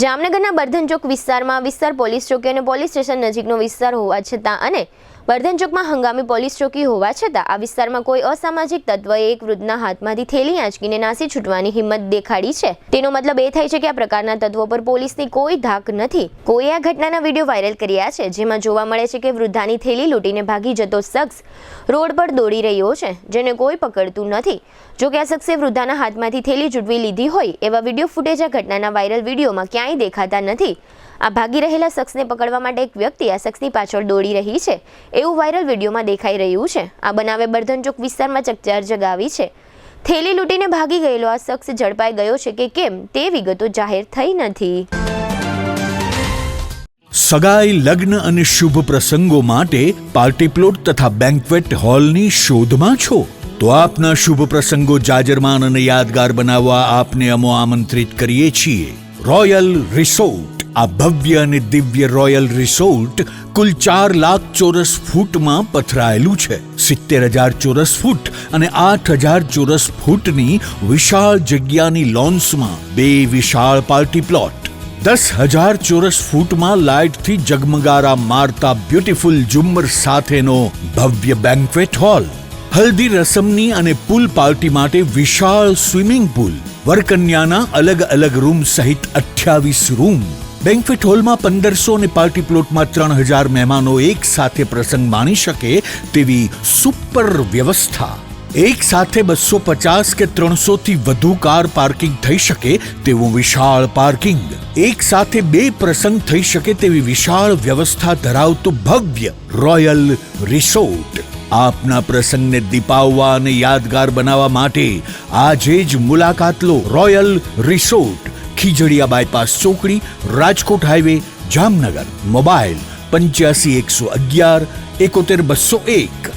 જામનગરના બર્ધન ચોક વિસ્તારમાં વિસ્તાર પોલીસ ચોકી અને પોલીસ સ્ટેશન નજીકનો વિસ્તાર હોવા છતાં અને બર્ધન ચોકમાં હંગામી પોલીસ ચોકી હોવા છતાં આ વિસ્તારમાં કોઈ અસામાજિક તત્વએ એક વૃદ્ધના હાથમાંથી થેલી આંચકીને નાસી છૂટવાની હિંમત દેખાડી છે। તેનો મતલબ એ થાય છે કે આ પ્રકારના તત્વો પર પોલીસની કોઈ ધાક નથી। કોઈએ આ ઘટનાના વિડીયો વાયરલ કર્યા છે, જેમાં જોવા મળે છે કે વૃદ્ધાની થેલી લૂંટીને ભાગી જતો શખ્સ રોડ પર દોડી રહ્યો છે, જેને કોઈ પકડતું નથી। જો કે આ શખ્સે વૃદ્ધાના હાથમાંથી થેલી ઝૂંટવી લીધી હોય એવા વિડીયો ફૂટેજ આ ઘટનાના વાયરલ વિડીયોમાં ક્યાંય દેખાતા નથી। આ ભાગી રહેલા શખ્સને પકડવા માટે એક વ્યક્તિ આ શખ્સની પાછળ દોડી રહી છે એવું વાયરલ વિડીયોમાં દેખાઈ રહ્યું છે। આ બનાવે બર્ધન ચોક વિસ્તારમાં ચકચાર જગાવી છે। થેલી લૂંટીને ભાગી ગયેલો આ શખ્સ ઝડપાઈ ગયો છે કે કેમ તે વિગતો જાહેર થઈ નથી। સગાઈ, લગ્ન અને શુભ પ્રસંગો માટે પાર્ટી પ્લોટ તથા બેન્ક્વેટ હોલની શોધમાં છો તો આપના શુભ પ્રસંગો જાજરમાન અને યાદગાર બનાવવા આપને અમો આમંત્રિત કરીએ છીએ। Royal resort. આ ભવ્ય અને દિવ્ય રોયલ રિસોર્ટ કુલ 4 લાખ ચોરસ ફૂટમાં પથરાયેલું છે। 70,000 ચોરસ ફૂટ અને 8,000 ચોરસ ફૂટની વિશાળ જગ્યાની લોન્સમાં 2 વિશાળ પાર્ટી પ્લોટ, 10,000 ચોરસ ફૂટમાં લાઇટથી જગમગારા મારતા બ્યુટીફુલ ઝુમ્મર સાથેનો ભવ્ય બેન્ક્વેટ હોલ, હલ્દી રસમની અને પૂલ પાર્ટી માટે વિશાળ સ્વિમિંગ પૂલ, વરકન્યાના અલગ અલગ રૂમ સહિત 28 રૂમ। બેન્ક્વેટ હોલમાં 1500 અને પાર્ટી પ્લોટમાં 3,000 મહેમાનો એક સાથે પ્રસંગ માણી શકે તેવી સુપર વ્યવસ્થા। એક સાથે 250 કે 300 થી વધુ કાર પાર્કિંગ થઈ શકે તેવું વિશાળ પાર્કિંગ, એક સાથે 2 પ્રસંગ થઈ શકે તેવી વિશાળ વ્યવસ્થા ધરાવતું ભવ્ય રોયલ રિસોર્ટ। આપના પ્રસંગને દીપાવવા અને યાદગાર બનાવવા માટે આજે જ મુલાકાત લો। રોયલ રિસોર્ટ, ખીજડીયા બાયપાસ ચોકડી, રાજકોટ હાઈવે, જામનગર। મોબાઈલ 85 111 71 201।